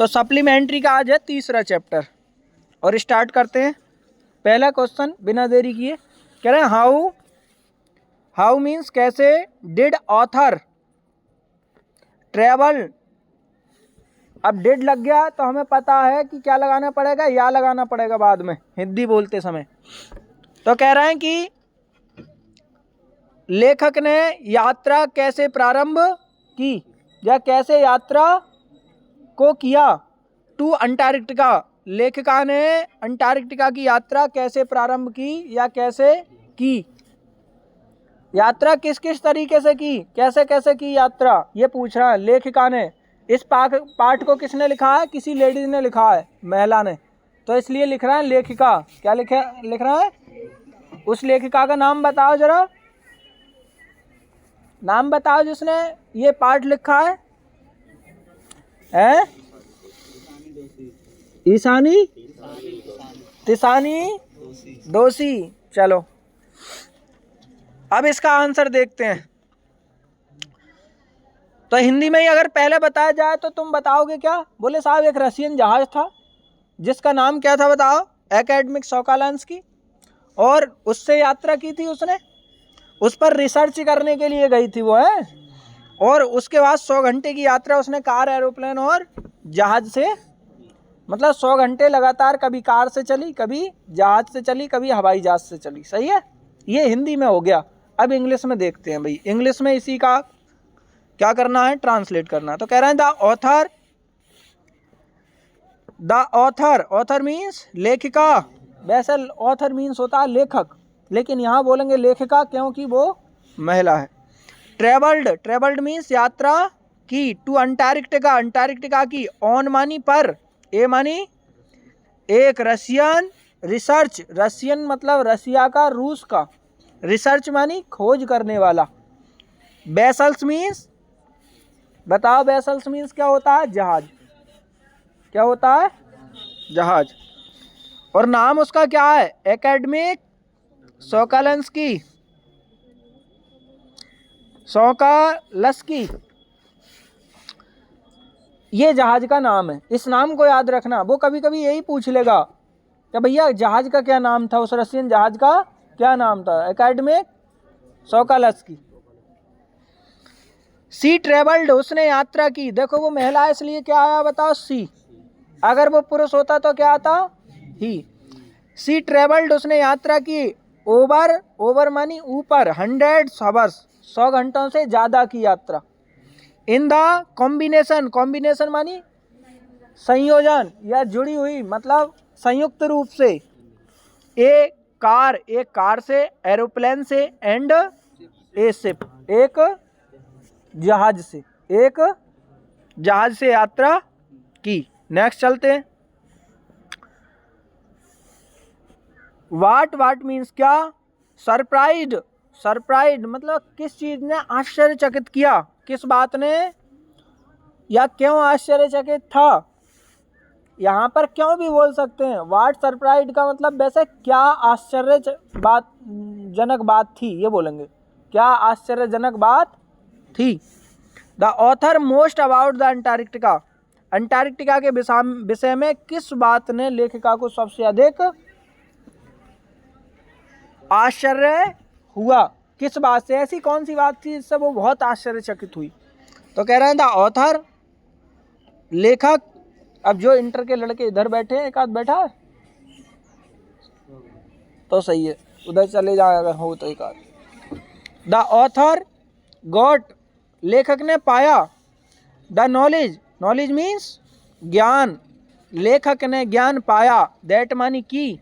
तो सप्लीमेंट्री का आज है तीसरा चैप्टर और स्टार्ट करते हैं। पहला क्वेश्चन बिना देरी किए कह रहे हैं हाउ मीन्स कैसे, डिड ऑथर ट्रेवल। अब डिड लग गया तो हमें पता है कि क्या लगाना पड़ेगा, या लगाना पड़ेगा बाद में हिंदी बोलते समय। तो कह रहे हैं कि लेखक ने यात्रा कैसे प्रारंभ की या कैसे यात्रा को किया। टू अंटार्कटिका, लेखिका ने अंटार्कटिका की यात्रा कैसे प्रारंभ की या कैसे की। यात्रा किस किस तरीके से की, कैसे कैसे की यात्रा, ये पूछ रहा है लेखिका ने। इस पाठ को किसने लिखा है, किसी लेडीज ने लिखा है, महिला ने, तो इसलिए लिख रहा है लेखिका। क्या लिख रहा है, उस लेखिका का नाम बताओ जरा, नाम बताओ जिसने ये पाठ लिखा है। ईशानी तिसानी दोषी। चलो अब इसका आंसर देखते हैं। तो हिंदी में ही अगर पहले बताया जाए तो तुम बताओगे क्या। बोले साहब एक रशियन जहाज था जिसका नाम क्या था बताओ, एकेडमिक सोकालांस्की, और उससे यात्रा की थी उसने, उस पर रिसर्च करने के लिए गई थी वो है। और उसके बाद 100 घंटे की यात्रा उसने कार, एरोप्लेन और जहाज से, मतलब 100 घंटे लगातार कभी कार से चली, कभी जहाज से चली, कभी हवाई जहाज से चली। सही है, ये हिंदी में हो गया। अब इंग्लिश में देखते हैं भाई, इंग्लिश में इसी का क्या करना है, ट्रांसलेट करना है। तो कह रहे हैं द ऑथर मीन्स लेखिका। वैसे ऑथर मीन्स होता है लेखक, लेकिन यहाँ बोलेंगे लेखिका क्योंकि वो महिला है। ट्रेवल्ड मीन्स यात्रा की। टू अंटार्कटिका, अंटार्कटिका की। ऑन मानी पर, ए मानी एक। रशियन, रिसर्च, रशियन मतलब रसिया का, रूस का। रिसर्च मानी खोज करने वाला। वेसल्स मीन्स, बताओ वेसल्स मीन्स क्या होता है, जहाज। क्या होता है, जहाज। और नाम उसका क्या है, एकेडमिक सोकालंस्की, सोकालस्की, ये जहाज का नाम है। इस नाम को याद रखना, वो कभी कभी यही पूछ लेगा कि भैया जहाज का क्या नाम था, उस रशियन जहाज का क्या नाम था, एकेडमिक सोकालस्की। सी ट्रेवल्ड, उसने यात्रा की। देखो वो महिला है इसलिए क्या आया बताओ, सी। अगर वो पुरुष होता तो क्या आता, ही। सी ट्रेवल्ड, उसने यात्रा की। ओवर मानी ऊपर। 100 आवर्स, 100 घंटों से ज्यादा की यात्रा। इन द कॉम्बिनेशन मानी संयोजन या जुड़ी हुई, मतलब संयुक्त रूप से। एक कार से, एरोप्लेन से, एंड ए शिप, एक जहाज से यात्रा की। नेक्स्ट चलते हैं। वाट मीन्स क्या, सरप्राइज्ड मतलब किस चीज ने आश्चर्यचकित किया, किस बात ने, या क्यों आश्चर्यचकित था। यहाँ पर क्यों भी बोल सकते हैं। वाट सरप्राइज्ड का मतलब वैसे क्या आश्चर्यजनक बात थी, ये बोलेंगे क्या आश्चर्यजनक बात थी। The author most about the Antarctica, Antarctica के विषय में किस बात ने लेखिका को सबसे अधिक आश्चर्य हुआ, किस बात से, ऐसी कौन सी बात थी जिससे वो बहुत आश्चर्यचकित हुई। तो कह रहे हैं द ऑथर, लेखक। अब जो इंटर के लड़के इधर बैठे हैं, एक आध बैठा है तो सही है, उधर चले जाए अगर हो तो एक आध। द ऑथर गॉट, लेखक ने पाया। द नॉलेज मीन्स ज्ञान, लेखक ने ज्ञान पाया। दैट मानी की।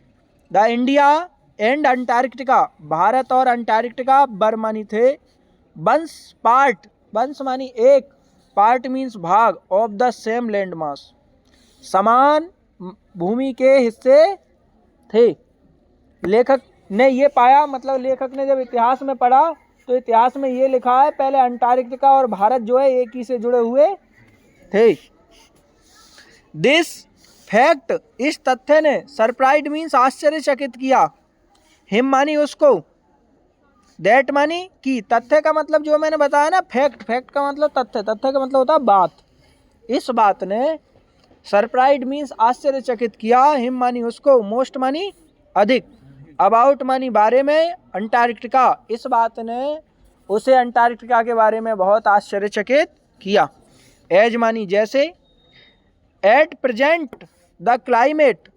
The India and Antarctica, Bharat और अंटार्कटिका बरमानी थे। वंश मानी एक। पार्ट मीन्स भाग। Of the same land mass, समान भूमि के हिस्से थे। लेखक ने ये पाया, मतलब लेखक ने जब इतिहास में पढ़ा तो इतिहास में ये लिखा है पहले अंटार्कटिका और भारत जो है एक ही से जुड़े हुए थे। दिस फैक्ट, इस तथ्य ने, सरप्राइज्ड मीन्स आश्चर्यचकित किया। हिम मानी उसको, दैट मानी की। तथ्य का मतलब जो मैंने बताया ना, फैक्ट का मतलब तथ्य, तथ्य का मतलब होता है बात। इस बात ने सरप्राइज मीन्स आश्चर्यचकित किया, हिम मानी उसको, मोस्ट मानी अधिक, अबाउट मानी बारे में, अंटार्कटिका इस बात ने उसे अंटार्कटिका के बारे में बहुत आश्चर्यचकित किया। एज मानी जैसे, at present the climate,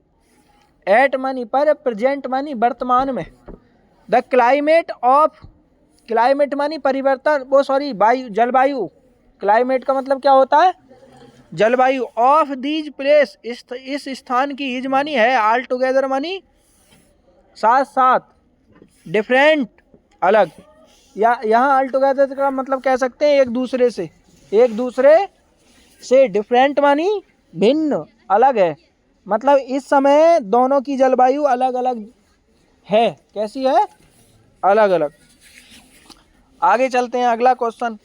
at मानी पर, प्रेजेंट मानी वर्तमान में, द क्लाइमेट ऑफ, क्लाइमेट मानी परिवर्तन, वो सॉरी वायु, जलवायु, क्लाइमेट का मतलब क्या होता है जलवायु, ऑफ दीज प्लेस इस स्थान की, इज मानी है, ऑल टुगेदर मानी साथ साथ, डिफरेंट अलग, या यहाँ ऑल टुगेदर का मतलब कह सकते हैं एक दूसरे से, डिफरेंट मानी भिन्न अलग है, मतलब इस समय दोनों की जलवायु अलग अलग है। कैसी है? अलग अलग। आगे चलते हैं, अगला क्वेश्चन,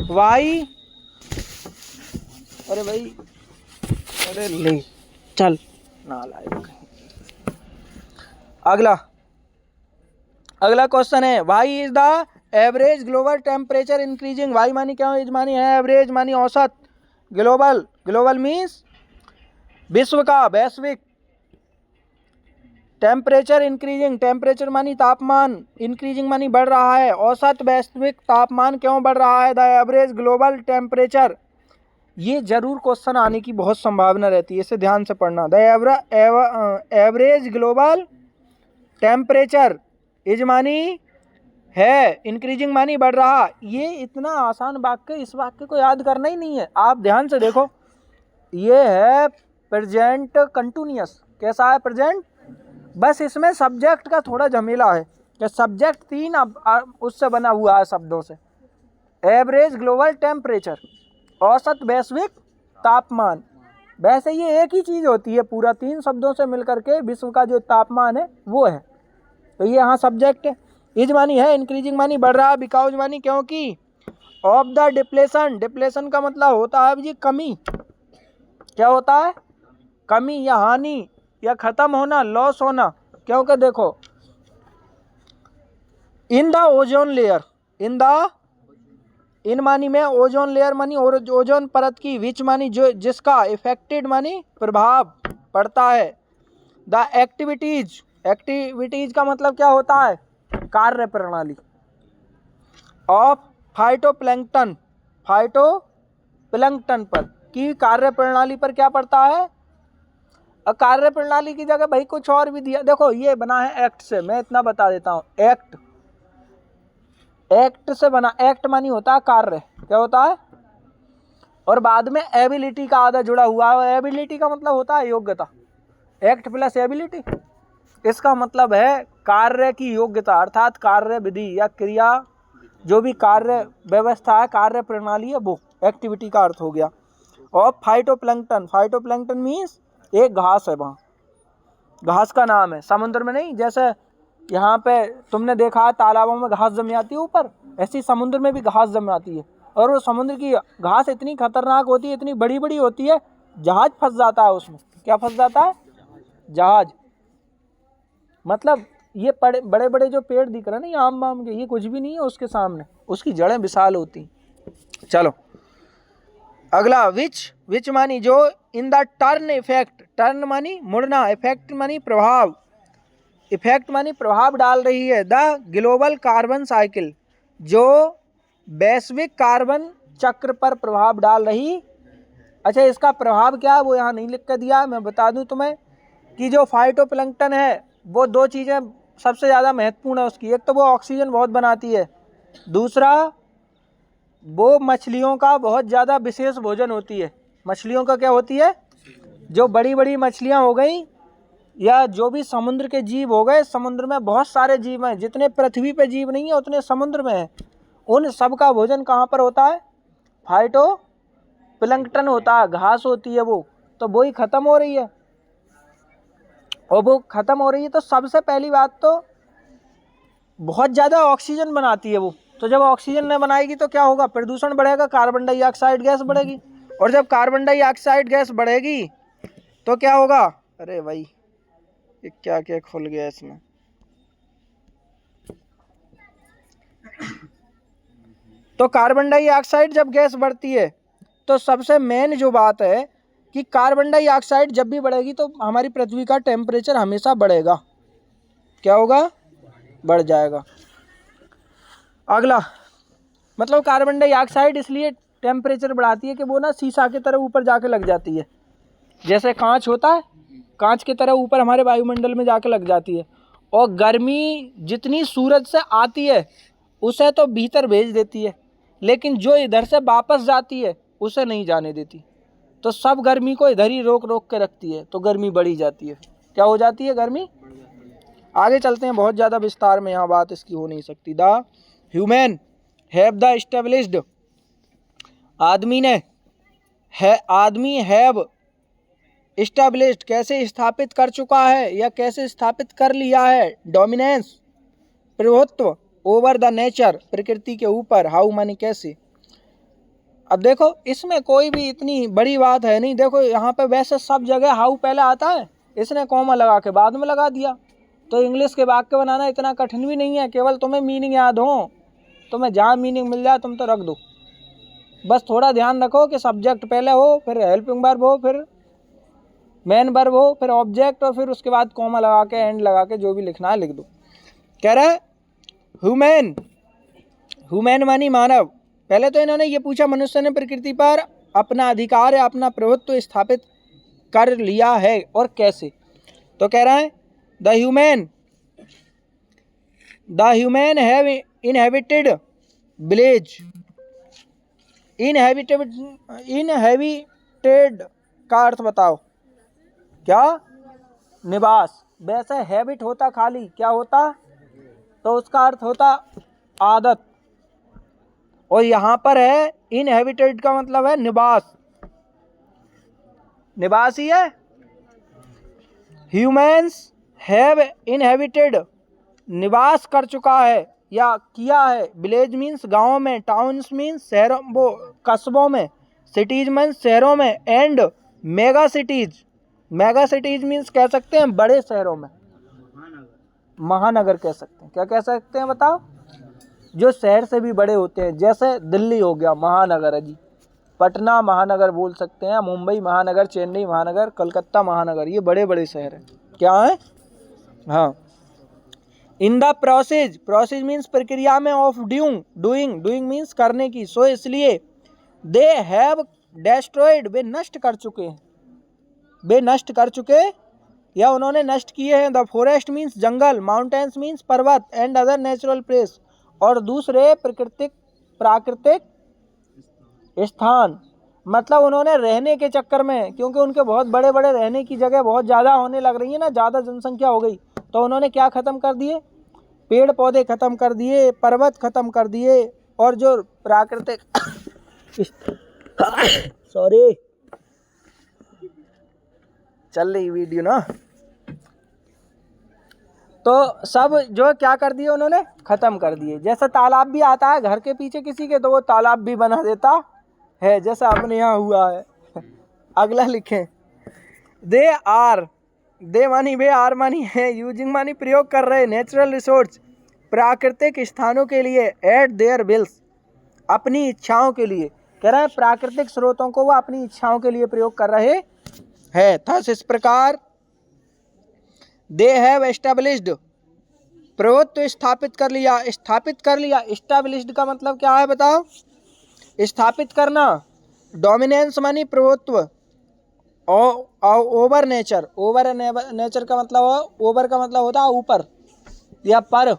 वाई, अरे भाई, अरे ले चल ना लाए। अगला क्वेश्चन है, why is the average global temperature increasing, why मानी क्या, इज मानी है, एवरेज मानी औसत, ग्लोबल, ग्लोबल मीन्स विश्व का, वैश्विक, टेम्परेचर इंक्रीजिंग, टेम्परेचर मानी तापमान, इंक्रीजिंग मानी बढ़ रहा है, औसत वैश्विक तापमान क्यों बढ़ रहा है, द एवरेज ग्लोबल टेम्परेचर, ये जरूर क्वेश्चन आने की बहुत संभावना रहती है, इसे ध्यान से पढ़ना। The average global temperature is मानी है, इंक्रीजिंग मानी बढ़ रहा, ये इतना आसान वाक्य, इस वाक्य को याद करना ही नहीं है, आप ध्यान से देखो, ये है प्रेजेंट कंटिन्यूअस, कैसा है प्रेजेंट, बस इसमें सब्जेक्ट का थोड़ा झमेला है कि सब्जेक्ट 3 उससे बना हुआ है शब्दों से, एवरेज ग्लोबल टेम्परेचर, औसत वैश्विक तापमान, वैसे ये एक ही चीज़ होती है, पूरा 3 शब्दों से मिलकर के विश्व का जो तापमान है वो है, तो ये यहाँ सब्जेक्ट है। इज मानी है, इंक्रीजिंग मानी बढ़ रहा, बिकॉज मानी क्योंकि, ऑफ द डिप्लेशन, डिप्लेशन का मतलब होता है जी कमी, क्या होता है, कमी या हानि या खत्म होना, लॉस होना, क्योंकि देखो इन द ओजोन लेयर, इन मानी में, ओजोन लेयर मानी ओजोन परत की, विच मानी जो, जिसका, इफेक्टेड मानी प्रभाव पड़ता है, द एक्टिविटीज, एक्टिविटीज का मतलब क्या होता है, कार्य प्रणाली, ऑफ फाइटोप्लैंक्टन, फाइटोप्लैंक्टन पर की कार्य प्रणाली पर क्या पड़ता है, कार्य प्रणाली की जगह भाई कुछ और भी दिया, देखो ये बना है एक्ट से, मैं इतना बता देता हूँ, एक्ट से बना, एक्ट मानी होता है कार्य, क्या होता है, और बाद में एबिलिटी का आधा जुड़ा हुआ है, एबिलिटी का मतलब होता है योग्यता, एक्ट प्लस एबिलिटी, इसका मतलब है कार्य की योग्यता, अर्थात कार्य विधि या क्रिया, जो भी कार्य व्यवस्था है, कार्य प्रणाली है, वो एक्टिविटी का अर्थ हो गया। और फाइटोप्लैंक्टन, फाइटोप्लैंक्टन मीन्स एक घास है, वहाँ घास का नाम है, समुद्र में नहीं, जैसे यहाँ पे तुमने देखा है तालाबों में घास जम जाती है ऊपर, ऐसी समुद्र में भी घास जम जाती है, और वो समुद्र की घास इतनी खतरनाक होती है, इतनी बड़ी बड़ी होती है, जहाज फंस जाता है उसमें, क्या फंस जाता है, जहाज, मतलब ये बड़े बड़े जो पेड़ दिख रहे हैं ना ये आम बाम के, ये कुछ भी नहीं है उसके सामने, उसकी जड़ें विशाल होती। चलो अगला, विच मानी जो, in the turn effect, turn मानी मुड़ना, इफेक्ट मानी प्रभाव, इफेक्ट मानी प्रभाव डाल रही है, द ग्लोबल कार्बन साइकिल, जो वैश्विक कार्बन चक्र पर प्रभाव डाल रही। अच्छा, इसका प्रभाव क्या है वो यहाँ नहीं लिख कर दिया है, मैं बता दूं तुम्हें कि जो फाइटोप्लैंक्टन है वो 2 चीज़ें सबसे ज़्यादा महत्वपूर्ण है उसकी, एक तो वो ऑक्सीजन बहुत बनाती है, दूसरा वो मछलियों का बहुत ज़्यादा विशेष भोजन होती है। मछलियों का क्या होती है, जो बड़ी बड़ी मछलियाँ हो गई या जो भी समुद्र के जीव हो गए, समुद्र में बहुत सारे जीव हैं, जितने पृथ्वी पे जीव नहीं है उतने समुद्र में हैं, उन सब का भोजन कहाँ पर होता है, फाइटोप्लैंक्टन होता है, घास होती है वो, तो वो ही ख़त्म हो रही है, और वो ख़त्म हो रही है तो सबसे पहली बात तो बहुत ज़्यादा ऑक्सीजन बनाती है वो, तो जब ऑक्सीजन न बनाएगी तो क्या होगा, प्रदूषण बढ़ेगा, कार्बन डाइऑक्साइड गैस बढ़ेगी, और जब कार्बन डाइऑक्साइड गैस बढ़ेगी तो क्या होगा, अरे भाई ये क्या क्या खुल गया इसमें, तो कार्बन डाइऑक्साइड जब गैस बढ़ती है तो सबसे मेन जो बात है कि कार्बन डाइऑक्साइड जब भी बढ़ेगी तो हमारी पृथ्वी का टेम्परेचर हमेशा बढ़ेगा। क्या होगा? बढ़ जाएगा। अगला, मतलब कार्बन डाइऑक्साइड इसलिए टेम्परेचर बढ़ाती है कि वो ना शीशा की तरह ऊपर जाके लग जाती है। जैसे कांच होता है, कांच की तरह ऊपर हमारे वायुमंडल में जाके लग जाती है, और गर्मी जितनी सूरज से आती है उसे तो भीतर भेज देती है, लेकिन जो इधर से वापस जाती है उसे नहीं जाने देती। तो सब गर्मी को इधर ही रोक रोक के रखती है, तो गर्मी बढ़ी जाती है। क्या हो जाती है? गर्मी। आगे चलते हैं, बहुत ज़्यादा विस्तार में यहाँ बात इसकी हो नहीं सकती। The human have the established, आदमी हैव एस्टेब्लिश्ड, कैसे स्थापित कर चुका है या कैसे स्थापित कर लिया है, डोमिनेंस, प्रभुत्व, ओवर द नेचर, प्रकृति के ऊपर। हाउ मानी कैसे। अब देखो इसमें कोई भी इतनी बड़ी बात है नहीं। देखो यहाँ पे वैसे सब जगह हाउ पहले आता है, इसने कॉमा लगा के बाद में लगा दिया। तो इंग्लिश के वाक्य बनाना इतना कठिन भी नहीं है, केवल तुम्हें मीनिंग याद हो, तुम्हें जहाँ मीनिंग मिल जाए तुम तो रख दो। बस थोड़ा ध्यान रखो कि सब्जेक्ट पहले हो, फिर हेल्पिंग वर्ब हो, फिर मेन वर्ब हो, फिर ऑब्जेक्ट, और फिर उसके बाद कॉमा लगा के एंड लगा के जो भी लिखना है लिख दो। कह रहा है ह्यूमन, ह्यूमन मानी मानव। पहले तो इन्होंने ये पूछा मनुष्य ने प्रकृति पर अपना अधिकार या अपना प्रभुत्व स्थापित कर लिया है और कैसे। तो कह रहा है the human have inhabited village. Inhabited का अर्थ बताओ क्या? निवास। वैसे हैबिट होता खाली, क्या होता? तो उसका अर्थ होता आदत, और यहाँ पर है इनहेबिटेड का मतलब है निवास, निवास ही है। ह्यूमन्स हैव इनहेबिटेड, निवास कर चुका है या किया है। विलेज मीन्स गाँव में, टाउन्स मीन्स शहरों, वो कस्बों में, सिटीज मीन्स शहरों में, and mega cities, mega cities means कह सकते हैं बड़े शहरों में, महानगर कह सकते हैं। क्या कह सकते हैं बताओ? जो शहर से भी बड़े होते हैं, जैसे दिल्ली हो गया महानगर है जी, पटना महानगर बोल सकते हैं, मुंबई महानगर, चेन्नई महानगर, कलकत्ता महानगर, ये बड़े बड़े शहर हैं। क्या है? हाँ। In the process, process means प्रक्रिया में, ऑफ डूइंग मीन्स करने की, सो इसलिए दे हैव डेस्ट्रॉयड, वे नष्ट कर चुके हैं, वे नष्ट कर चुके या उन्होंने नष्ट किए हैं। The forest means jungle, mountains means पर्वत, एंड अदर नेचुरल प्लेस, और दूसरे प्राकृतिक स्थान। मतलब उन्होंने रहने के चक्कर में, क्योंकि उनके बहुत बड़े बड़े रहने की जगह बहुत ज़्यादा होने लग रही है ना, ज़्यादा जनसंख्या हो गई, तो उन्होंने क्या ख़त्म कर दिए? पेड़ पौधे ख़त्म कर दिए, पर्वत ख़त्म कर दिए, और जो प्राकृतिक सॉरी चल रही वीडियो ना, तो सब जो क्या कर दिए उन्होंने? ख़त्म कर दिए। जैसे तालाब भी आता है घर के पीछे किसी के, तो वो तालाब भी बना देता है, जैसा अपने यहाँ हुआ है। अगला लिखें, दे आर, दे मानी वे, आर मानी है, यूजिंग मानी प्रयोग कर रहे, नेचुरल रिसोर्स, प्राकृतिक स्थानों के लिए, एट देयर विल्स, अपनी इच्छाओं के लिए। कह रहा है प्राकृतिक स्रोतों को वो अपनी इच्छाओं के लिए प्रयोग कर रहे है। थस इस प्रकार दे हैव एस्टेब्लिश्ड, प्रभुत्व स्थापित कर लिया, स्थापित कर लिया। एस्टेब्लिश्ड का मतलब क्या है बताओ? स्थापित करना। डोमिनेंस मानी प्रभुत्व, ओवर नेचर, ओवर नेचर का मतलब, ओवर का मतलब होता है ऊपर या पर,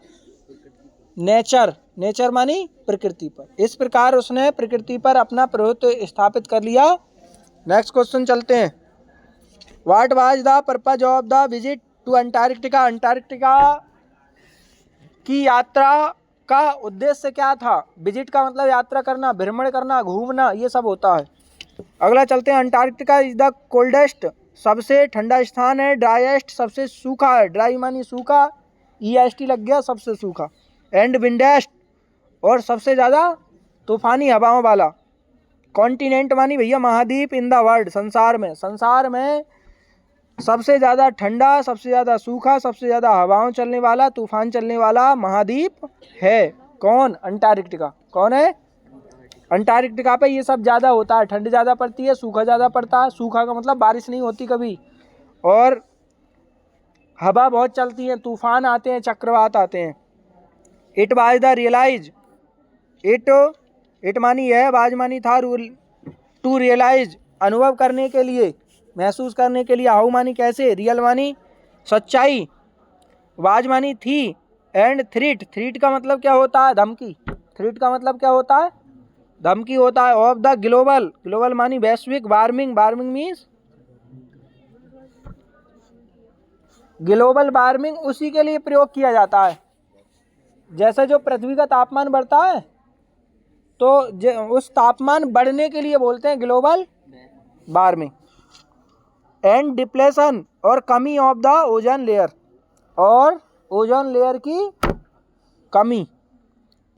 नेचर, नेचर मानी प्रकृति पर। इस प्रकार उसने प्रकृति पर अपना प्रभुत्व स्थापित कर लिया। नेक्स्ट क्वेश्चन चलते हैं। What was the purpose of the visit to Antarctica, Antarctica की यात्रा का उद्देश्य क्या था? विजिट का मतलब यात्रा करना, भ्रमण करना, घूमना, ये सब होता है। अगला चलते हैं। अंटार्कटिका इज द कोल्डेस्ट, सबसे ठंडा स्थान है। ड्राइएस्ट, सबसे सूखा है, ड्राई मानी सूखा, EST लग गया, सबसे सूखा। एंड विंडेस्ट, और सबसे ज़्यादा तूफानी हवाओं वाला। कॉन्टिनेंट मानी भैया महाद्वीप, इन द वर्ल्ड, संसार में, संसार में सबसे ज़्यादा ठंडा, सबसे ज़्यादा सूखा, सबसे ज़्यादा हवाओं चलने वाला, तूफान चलने वाला महाद्वीप है कौन? अंटार्कटिका। कौन है? अंटार्कटिका पे ये सब ज़्यादा होता है, ठंड ज़्यादा पड़ती है, सूखा ज़्यादा पड़ता है। सूखा का मतलब बारिश नहीं होती कभी, और हवा बहुत चलती है, तूफान आते हैं, चक्रवात आते हैं। It was the realise, it मानी यह, वाज मानी था, टू रियलाइज अनुभव करने के लिए, महसूस करने के लिए, हाउ मानी कैसे, रियल मानी सच्चाई, वाज मानी थी, एंड थ्रीट का मतलब क्या होता है, धमकी। थ्रीट का मतलब क्या होता है, धमकी होता है। ऑफ द ग्लोबल मानी वैश्विक, वार्मिंग मीन्स ग्लोबल वार्मिंग उसी के लिए प्रयोग किया जाता है। जैसे जो पृथ्वी का तापमान बढ़ता है तो उस तापमान बढ़ने के लिए बोलते हैं ग्लोबल वार्मिंग। एंड डिप्लेशन और कमी ऑफ द ओजोन लेयर, और ओजोन लेयर की कमी,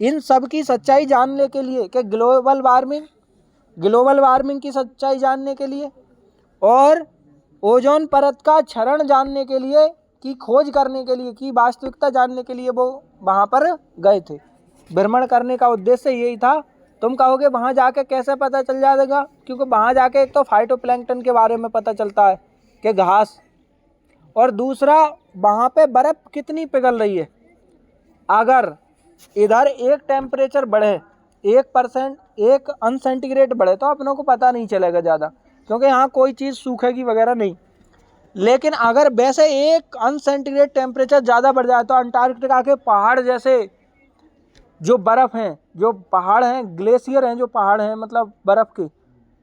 इन सब की सच्चाई जानने के लिए कि ग्लोबल वार्मिंग की सच्चाई जानने के लिए और ओजोन परत का क्षरण जानने के लिए, की खोज करने के लिए, की वास्तविकता जानने के लिए वो वहाँ पर गए थे। भ्रमण करने का उद्देश्य यही था। तुम कहोगे वहाँ जाके कैसे पता चल जाएगा, क्योंकि वहाँ जाके एक तो फाइटोप्लैंक्टन के बारे में पता चलता है कि घास, और दूसरा वहाँ पे बर्फ़ कितनी पिघल रही है। अगर इधर एक टेम्परेचर बढ़े 1%, 1 सेंटीग्रेड बढ़े तो अपनों को पता नहीं चलेगा ज़्यादा, क्योंकि यहाँ कोई चीज़ सूखेगी वगैरह नहीं। लेकिन अगर वैसे 1 सेंटीग्रेड टेम्परेचर ज़्यादा बढ़ जाए तो अंटार्कटिका के पहाड़ जैसे जो बर्फ़ हैं, जो पहाड़ हैं, ग्लेशियर हैं, जो पहाड़ हैं मतलब बर्फ़ के,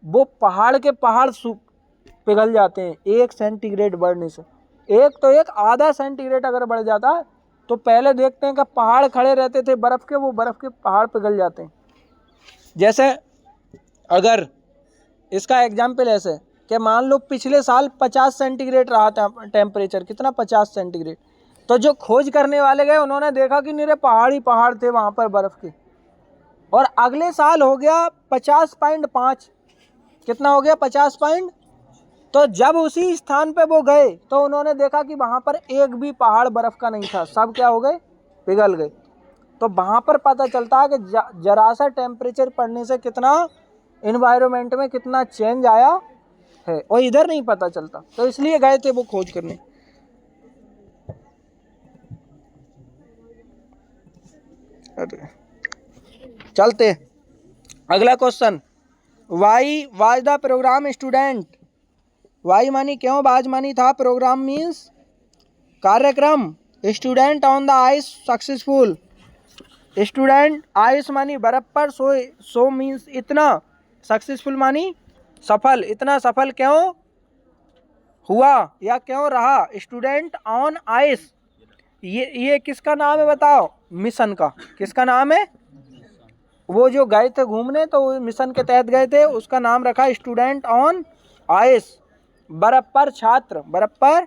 वो पहाड़ के पहाड़ पिघल जाते हैं 1 सेंटीग्रेड बढ़ने से। एक तो एक आधा सेंटीग्रेड अगर बढ़ जाता है तो पहले देखते हैं कि पहाड़ खड़े रहते थे बर्फ़ के, वो बर्फ़ के पहाड़ पिघल जाते हैं। जैसे अगर इसका एग्जाम्पल ऐसे कि मान लो पिछले साल 50 सेंटीग्रेड रहा था टेम्परेचर, कितना, 50 सेंटीग्रेड, तो जो खोज करने वाले गए उन्होंने देखा कि निरे पहाड़ ही पहाड़ थे वहाँ पर बर्फ़ के। और अगले साल हो गया 50.5, कितना हो गया, 50. तो जब उसी स्थान पे वो गए तो उन्होंने देखा कि वहाँ पर एक भी पहाड़ बर्फ़ का नहीं था, सब क्या हो गए, पिघल गए। तो वहाँ पर पता चलता है कि जरा सा टेम्परेचर पड़ने से कितना इन्वायरमेंट में कितना चेंज आया है, और इधर नहीं पता चलता, तो इसलिए गए थे वो खोज करने। चलते अगला question. Why was the program student, why मानी क्यों, वाज मानी था, प्रोग्राम मीन्स कार्यक्रम, student on the ice successful, student ice मानी बर्फ पर, सो मीन्स इतना, सक्सेसफुल मानी सफल, इतना सफल क्यों हुआ या क्यों रहा, स्टूडेंट ऑन आइस, ये किसका नाम है बताओ, मिशन का, किसका नाम है, वो जो गए थे घूमने तो मिशन के तहत गए थे, उसका नाम रखा स्टूडेंट ऑन आइस, बर्फ पर छात्र, बर्फ पर,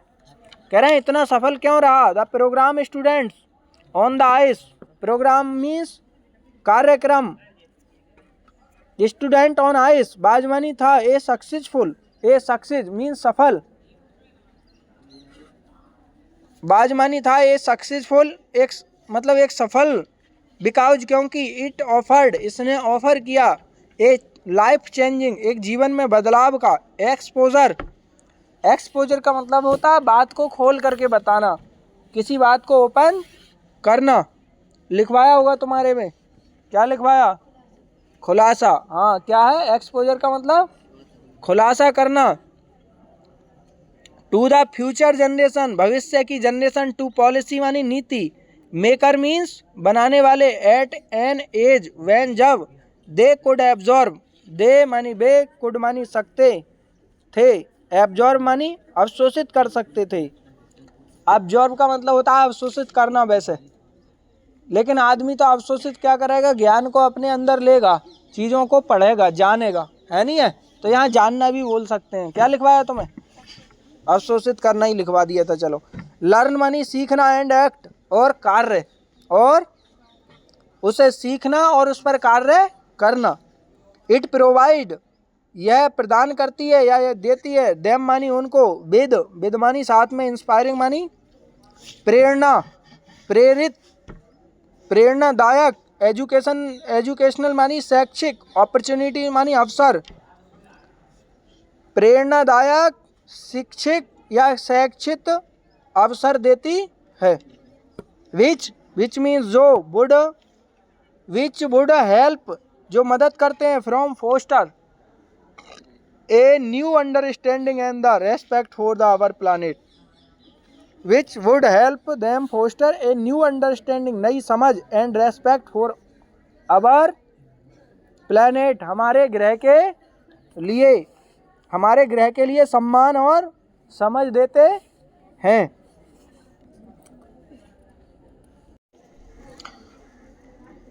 कह रहे हैं इतना सफल क्यों रहा, the program students on the ice, program means कार्यक्रम, स्टूडेंट ऑन आइस बाजमानी था, a successful, a success means सफल, बाजमानी था, ए सक्सेसफुल एक मतलब एक सफल, बिकॉज क्योंकि इट ऑफर्ड इसने ऑफर किया, ए लाइफ चेंजिंग एक जीवन में बदलाव का, एक्सपोजर, एक्सपोजर का मतलब होता है बात को खोल करके बताना, किसी बात को ओपन करना। लिखवाया होगा तुम्हारे में, क्या लिखवाया, खुलासा, हाँ क्या है एक्सपोजर का मतलब, खुलासा करना। टू द फ्यूचर जनरेशन भविष्य की जनरेशन, टू पॉलिसी मानी नीति, मेकर मीन्स बनाने वाले, एट एन एज व्हेन जब, दे कुड एब्जॉर्ब, दे मानी वे, कुड मानी सकते थे, एब्जॉर्ब मानी अवशोषित कर सकते थे। एब्जॉर्ब का मतलब होता है अवशोषित करना वैसे, लेकिन आदमी तो अवशोषित क्या करेगा, ज्ञान को अपने अंदर लेगा, चीज़ों को पढ़ेगा, जानेगा, है नहीं है, तो यहाँ जानना भी बोल सकते हैं। क्या लिखवाया तुम्हें, अवशोषित करना ही लिखवा दिया था। चलो, लर्न मानी सीखना, एंड एक्ट और कार्य, और उसे सीखना और उस पर कार्य करना। इट प्रोवाइड यह प्रदान करती है या यह देती है, देम मानी उनको, विद मानी साथ में, इंस्पायरिंग मानी प्रेरणा, प्रेरित, प्रेरणादायक, एजुकेशनल मानी शैक्षिक, अपॉर्चुनिटी मानी अवसर, प्रेरणादायक, शिक्षित या शैक्षिक अवसर देती है। विच मीन्स जो, वुड, विच वुड हेल्प जो मदद करते हैं, from foster a new understanding and the respect for the our planet, which would help them foster a new understanding नई समझ, and respect for our planet हमारे ग्रह के लिए सम्मान और समझ देते हैं।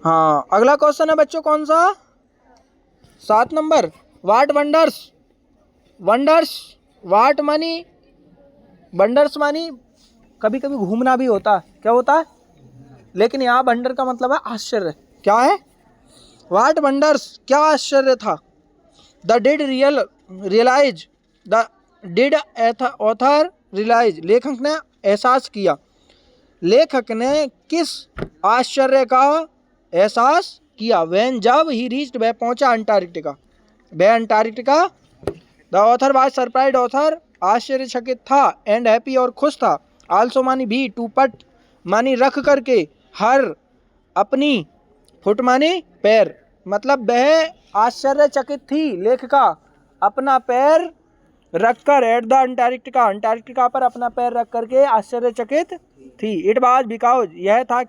हाँ, अगला क्वेश्चन है बच्चों कौन सा? 7 नंबर। वाट वंडर्स, वाट मानी, वंडर्स मानी कभी कभी घूमना भी होता है, क्या होता है? लेकिन यहाँ वंडर का मतलब है आश्चर्य। क्या है? वाट वंडर्स, क्या आश्चर्य था? The did realise, the did author realise, लेखक ने एहसास किया। लेखक ने किस आश्चर्य का एहसास किया? व्हेन, जब ही रीच्ड, वह पहुंचा अंटार्कटिका, वह Antarctica. The author was surprised, author आश्चर्यचकित था, एंड हैप्पी और खुश था। आल्सो मानी भी, टू पट मानी रख करके, हर अपनी, फुट मानी पैर, मतलब वह आश्चर्यचकित थी लेखिका अपना पैर रखकर, एट द अंटार्कटिका, अंटार्कटिका पर अपना पैर रख करके आश्चर्यचकित थी। इट वाज बिकॉज, यह था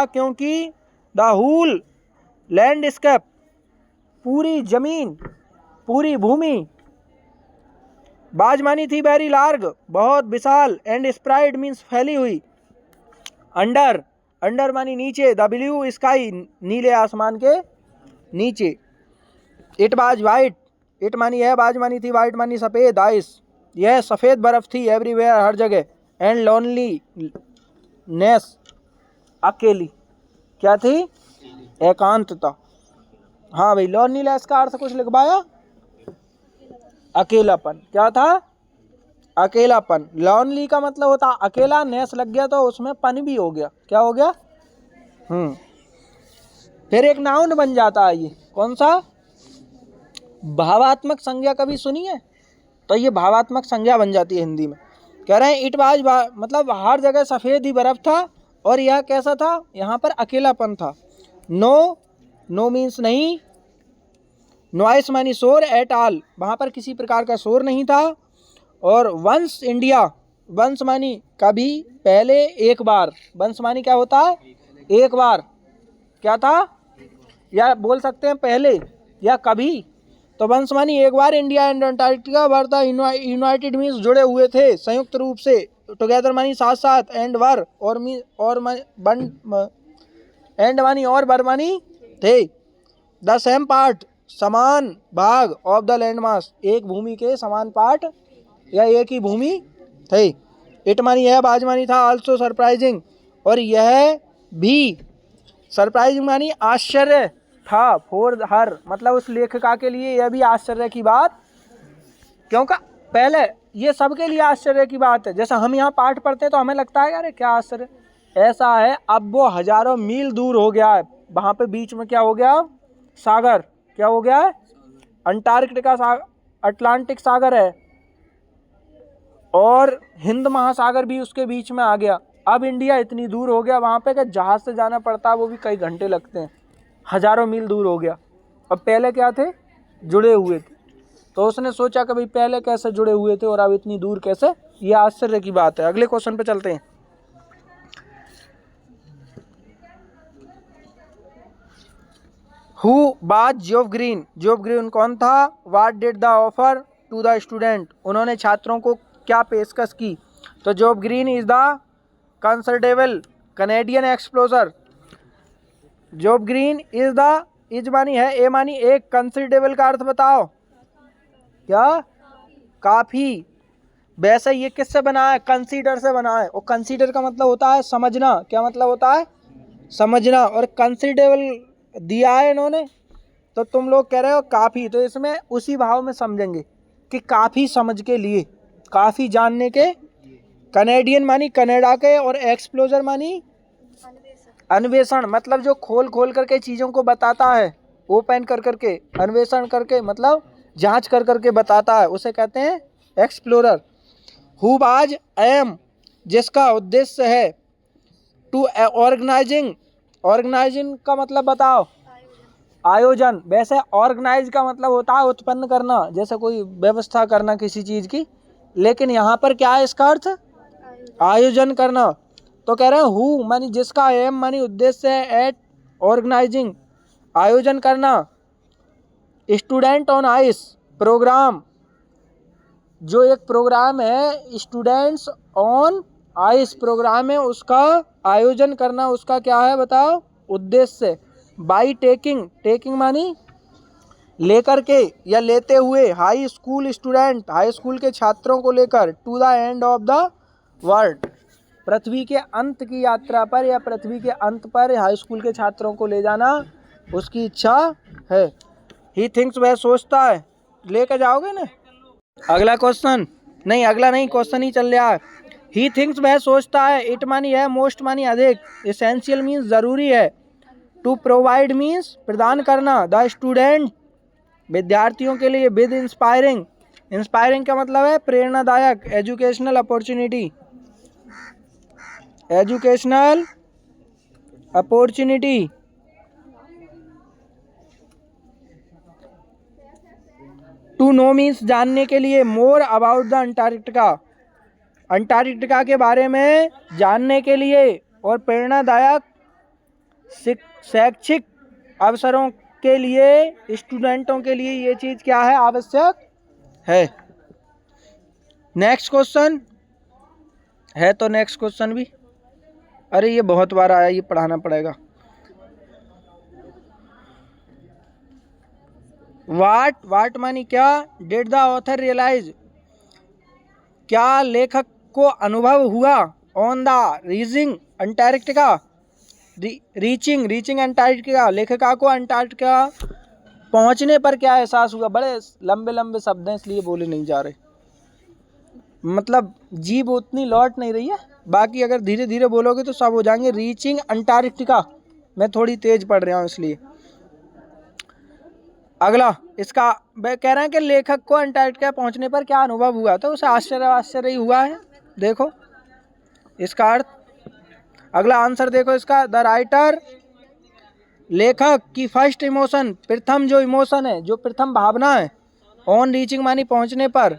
क्योंकि द होल लैंडस्केप, पूरी जमीन, पूरी भूमि, बाज मानी थी वेरी लार्ज, बहुत विशाल, एंड स्प्राइड मीन्स फैली हुई, अंडर मानी नीचे, द ब्लू स्काई, नीले आसमान के नीचे। इट बाज वाइट, इट मानी यह, बाज मानी थी, वाइट मानी सफ़ेद, आइस, यह सफ़ेद बर्फ थी, एवरीवेयर हर जगह, एंड लोनली नेस, अकेली, क्या थी? एकांतता। हाँ भाई, लोनलीनेस का अर्थ कुछ लिखवाया? अकेलापन। क्या था? अकेलापन। लोनली का मतलब होता अकेला, नेस लग गया तो उसमें पन भी हो गया, क्या हो गया? फिर एक नाउन बन जाता है, ये कौन सा? भावात्मक संज्ञा कभी सुनी है? तो ये भावात्मक संज्ञा बन जाती है हिंदी में। कह रहे हैं इट वाज, मतलब हर जगह सफ़ेद ही बर्फ था, और यह कैसा था? यहाँ पर अकेलापन था। नो मीन्स नहीं, नॉइस मानी शोर, एट ऑल, वहाँ पर किसी प्रकार का शोर नहीं था। और वंस इंडिया, वंस मानी कभी, पहले, एक बार, वंस मानी क्या होता है? एक बार। क्या था? या बोल सकते हैं पहले या कभी। तो वंस मानी एक बार, India and Antarctica were the united means जुड़े हुए थे संयुक्त रूप से, टुगेदर मानी साथ साथ, एंड वर और एंड मानी और, बर मानी थे, द सेम पार्ट समान भाग, ऑफ द लैंड मास, एक भूमि के समान पार्ट या एक ही भूमि थे। इट मानी यह, बाज मानी था, आल्सो सरप्राइजिंग, और यह भी, सरप्राइजिंग मानी आश्चर्य था, फॉर हर, मतलब उस लेखिका के लिए यह भी आश्चर्य की बात, क्योंकि पहले ये सबके लिए आश्चर्य की बात है। जैसे हम यहाँ पाठ पढ़ते हैं तो हमें लगता है यार क्या आश्चर्य, ऐसा है। अब वो हजारों मील दूर हो गया है, वहाँ पे बीच में क्या हो गया? सागर। क्या हो गया है? अंटार्कटिका अटलांटिक सागर है, और हिंद महासागर भी उसके बीच में आ गया। अब इंडिया इतनी दूर हो गया वहाँ पे कि जहाज से जाना पड़ता है, वो भी कई घंटे लगते हैं, हजारों मील दूर हो गया। अब पहले क्या थे? जुड़े हुए थे। तो उसने सोचा कि भाई पहले कैसे जुड़े हुए थे और अब इतनी दूर कैसे? ये आश्चर्य की बात है। अगले क्वेश्चन पे चलते हैं। Who was Job Green? Job Green कौन था? What did the offer to the student? उन्होंने छात्रों को क्या पेशकश की? तो Job Green is the considerable Canadian explorer. Job Green is the, is मानी है, ए मानी एक, कंसिडरेबल का अर्थ बताओ। क्या? काफ़ी। वैसे ये किससे बना है? कंसीडर से बना है, और कंसीडर का मतलब होता है समझना। क्या मतलब होता है? समझना। और कंसिडरेबल दिया है इन्होंने, तो तुम लोग कह रहे हो काफ़ी, तो इसमें उसी भाव में समझेंगे कि काफ़ी समझ के लिए, काफ़ी जानने के। कनेडियन मानी कनाडा के, और एक्सप्लोजर मानी अन्वेषण मतलब जो खोल खोल करके चीज़ों को बताता है, ओपन कर करके, अन्वेषण करके मतलब जांच कर करके बताता है, उसे कहते हैं एक्सप्लोरर। हु वाज एम जिसका उद्देश्य है, टू ऑर्गेनाइजिंग, ऑर्गेनाइजिंग का मतलब बताओ, आयोजन। वैसे ऑर्गेनाइज का मतलब होता है उत्पन्न करना, जैसे कोई व्यवस्था करना किसी चीज़ की, लेकिन यहाँ पर क्या है इसका अर्थ, आयोजन करना। तो कह रहे हैं हु मानी जिसका, एम मानी उद्देश्य है, एट ऑर्गेनाइजिंग आयोजन करना, स्टूडेंट ऑन आइस प्रोग्राम जो एक प्रोग्राम है, स्टूडेंट्स ऑन आइस प्रोग्राम है, उसका आयोजन करना, उसका क्या है बताओ उद्देश्य। बाई टेकिंग, टेकिंग मानी लेकर के या लेते हुए, high school student high school के छात्रों को लेकर, to the end of the world पृथ्वी के अंत की यात्रा पर या पृथ्वी के अंत पर हाई स्कूल के छात्रों को ले जाना उसकी इच्छा है। ही थिंक्स वह सोचता है, लेकर जाओगे ना। अगला क्वेश्चन नहीं, अगला नहीं, क्वेश्चन ही चल रहा है। ही थिंक्स वह सोचता है, इट मानी है, मोस्ट मानी अधिक, एसेंशियल मीन्स जरूरी है, टू प्रोवाइड मीन्स प्रदान करना, द स्टूडेंट विद्यार्थियों के लिए, विद इंस्पायरिंग, इंस्पायरिंग का मतलब है प्रेरणादायक, educational opportunity, educational opportunity. To know means जानने के लिए, more about the Antarctica, Antarctica के बारे में जानने के लिए, और प्रेरणादायक शैक्षिक अवसरों के लिए, स्टूडेंटों के लिए ये चीज़ क्या है, आवश्यक है। नेक्स्ट क्वेश्चन है, तो नेक्स्ट क्वेश्चन भी, अरे ये बहुत बार आया, ये पढ़ाना पड़ेगा। वाट मानी क्या, डिड द ऑथर रियलाइज क्या लेखक को अनुभव हुआ, on the reaching Antarctica, reaching Antarctica, लेखिका को अंटार्कटिका पहुंचने पर क्या एहसास हुआ। बड़े लंबे लंबे शब्द हैं इसलिए बोले नहीं जा रहे, मतलब जीभ उतनी लौट नहीं रही है, बाकी अगर धीरे धीरे बोलोगे तो सब हो जाएंगे। रीचिंग अंटार्कटिका, मैं थोड़ी तेज पढ़ रहा हूँ इसलिए। अगला इसका कह रहे हैं कि लेखक को अंटार्कटिका पहुंचने पर क्या अनुभव हुआ, तो उसे आश्चर्य ही हुआ है, देखो इसका अर्थ। अगला आंसर देखो इसका, द राइटर लेखक की फर्स्ट इमोशन, प्रथम जो इमोशन है, जो प्रथम भावना है, ऑन रीचिंग मानी पहुंचने पर,